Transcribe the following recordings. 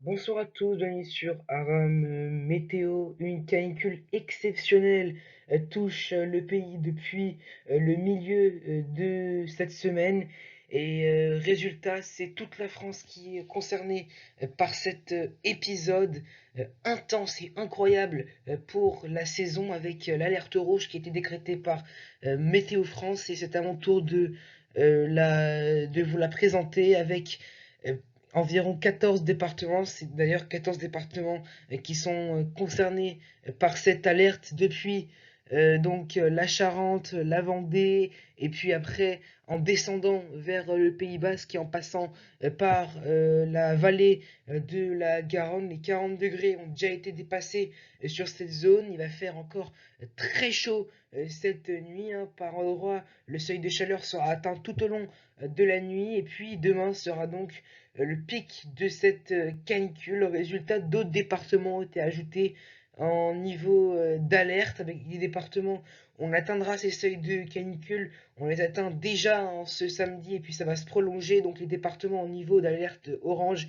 Bonsoir à tous, bienvenue sur Aram Météo. Une canicule exceptionnelle touche le pays depuis le milieu de cette semaine. Et résultat, c'est toute la France qui est concernée par cet épisode intense et incroyable pour la saison avec l'alerte rouge qui a été décrétée par Météo France. Et c'est à mon tour de vous la présenter avec euh, environ 14 départements. C'est d'ailleurs 14 départements qui sont concernés par cette alerte depuis la Charente, la Vendée, et puis après en descendant vers le Pays Basque et en passant par la vallée de la Garonne. Les 40 degrés ont déjà été dépassés sur cette zone. Il va faire encore très chaud cette nuit, hein. Par endroits, le seuil de chaleur sera atteint tout au long de la nuit. Et puis demain sera donc le pic de cette canicule. Résultat, d'autres départements ont été ajoutés en niveau d'alerte. Avec les départements, on atteindra ces seuils de canicule. On les atteint déjà en ce samedi et puis ça va se prolonger. Donc les départements au niveau d'alerte orange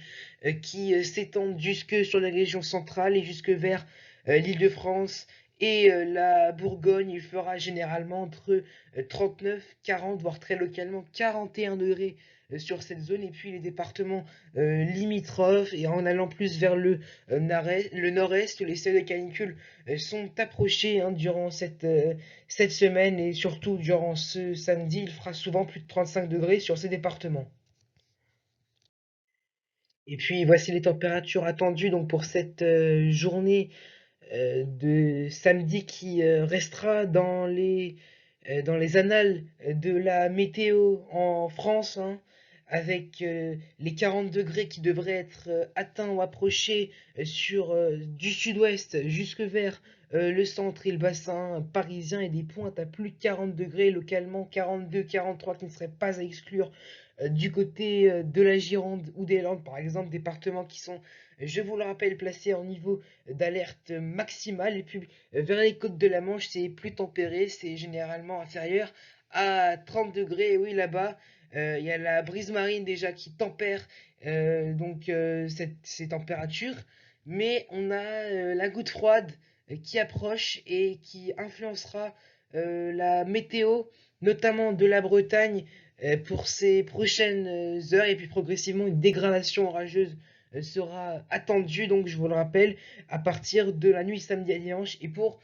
qui s'étendent jusque sur la région centrale et jusque vers l'Île-de-France et la Bourgogne. Il fera généralement entre 39, 40, voire très localement 41 degrés sur cette zone. Et puis les départements limitrophes et en allant plus vers le nord-est, les seuils de canicule sont approchés, hein, durant cette semaine et surtout durant ce samedi. Il fera souvent plus de 35 degrés sur ces départements. Et puis voici les températures attendues donc pour cette journée de samedi qui restera dans les annales de la météo en France, hein, avec les 40 degrés qui devraient être atteints ou approchés sur du sud-ouest jusque vers le centre et le bassin parisien et des pointes à plus de 40 degrés, localement 42, 43 qui ne seraient pas à exclure du côté de la Gironde ou des Landes, par exemple, départements qui sont, je vous le rappelle, placés en niveau d'alerte maximale. Et puis vers les côtes de la Manche, c'est plus tempéré, c'est généralement inférieur à 30 degrés. Et oui, là-bas, il y a la brise marine déjà qui tempère ces températures. Mais on a la goutte froide qui approche et qui influencera la météo, notamment de la Bretagne, pour ces prochaines heures. Et puis progressivement, une dégradation orageuse sera attendue, donc je vous le rappelle, à partir de la nuit samedi à dimanche et pour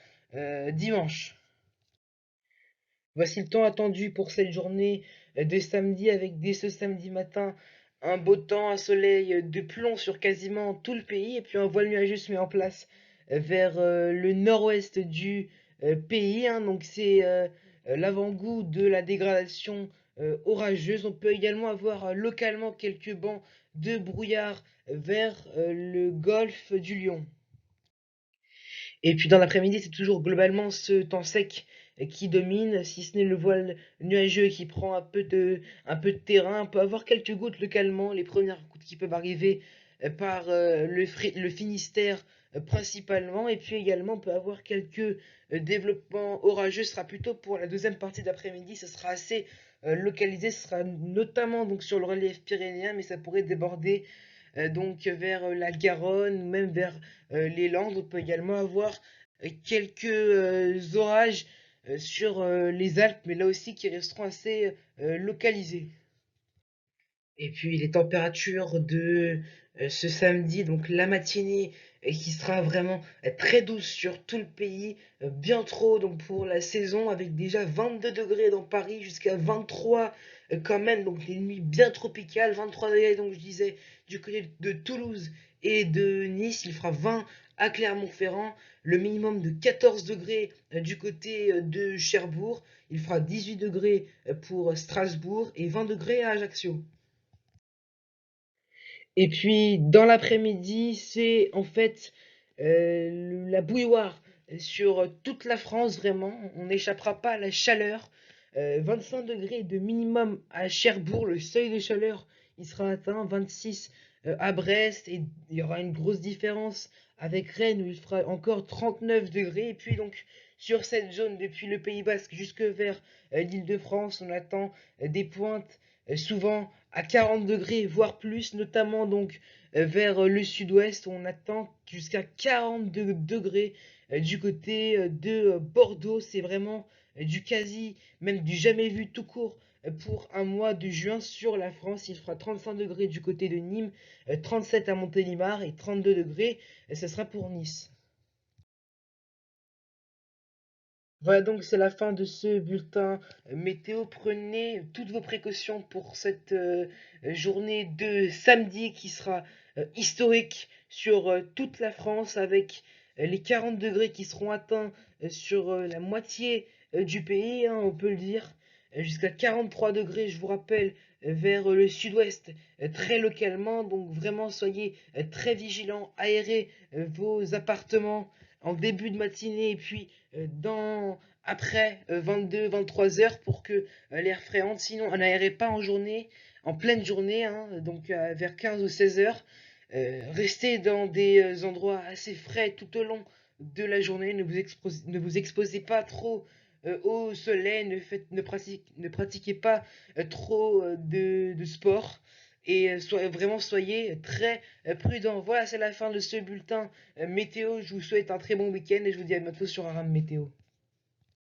dimanche. Voici le temps attendu pour cette journée de samedi avec dès ce samedi matin un beau temps, un soleil de plomb sur quasiment tout le pays et puis un voile nuageux se met en place vers le nord-ouest du pays, hein. Donc c'est l'avant-goût de la dégradation orageuse. On peut également avoir localement quelques bancs de brouillard vers le golfe du Lion. Et puis dans l'après-midi, c'est toujours globalement ce temps sec qui domine, si ce n'est le voile nuageux qui prend un peu de terrain. On peut avoir quelques gouttes localement, les premières gouttes qui peuvent arriver par le Finistère principalement. Et puis également, on peut avoir quelques développements orageux. Ce sera plutôt pour la deuxième partie d'après-midi. Ce sera assez localisé. Ce sera notamment donc sur le relief pyrénéen, mais ça pourrait déborder donc vers la Garonne ou même vers les Landes. On peut également avoir quelques orages sur les Alpes, mais là aussi qui resteront assez localisés. Et puis les températures de ce samedi, donc la matinée, qui sera vraiment très douce sur tout le pays, bien trop donc pour la saison, avec déjà 22 degrés dans Paris, jusqu'à 23 quand même, donc des nuits bien tropicales, 23 degrés donc je disais du côté de Toulouse et de Nice, il fera 20 à Clermont-Ferrand, le minimum de 14 degrés du côté de Cherbourg, il fera 18 degrés pour Strasbourg et 20 degrés à Ajaccio. Et puis dans l'après-midi, c'est en fait la bouilloire sur toute la France, vraiment. On n'échappera pas à la chaleur. 25 degrés de minimum à Cherbourg, le seuil de chaleur, il sera atteint. 26 à Brest, et il y aura une grosse différence avec Rennes où il fera encore 39 degrés. Et puis donc sur cette zone, depuis le Pays Basque jusque vers l'Île-de-France, on attend des pointes souvent à 40 degrés, voire plus, notamment donc vers le sud-ouest, où on attend jusqu'à 42 degrés du côté de Bordeaux. C'est vraiment du quasi, même du jamais vu tout court pour un mois de juin sur la France. Il fera 35 degrés du côté de Nîmes, 37 à Montélimar et 32 degrés, ce sera pour Nice. Voilà, donc c'est la fin de ce bulletin météo. Prenez toutes vos précautions pour cette journée de samedi qui sera historique sur toute la France, avec les 40 degrés qui seront atteints sur la moitié du pays, hein, on peut le dire, jusqu'à 43 degrés, je vous rappelle, vers le sud-ouest, très localement. Donc vraiment soyez très vigilants, aérez vos appartements en début de matinée et puis dans après 22-23 heures pour que l'air frais entre. Sinon, on n'aérait pas en journée, en pleine journée, hein, donc vers 15 ou 16 heures. Restez dans des endroits assez frais tout au long de la journée. Ne vous exposez pas trop au soleil. Ne pratiquez pas trop de sport. Et vraiment soyez très prudents. Voilà, c'est la fin de ce bulletin météo. Je vous souhaite un très bon week-end et je vous dis à bientôt sur Aram Météo.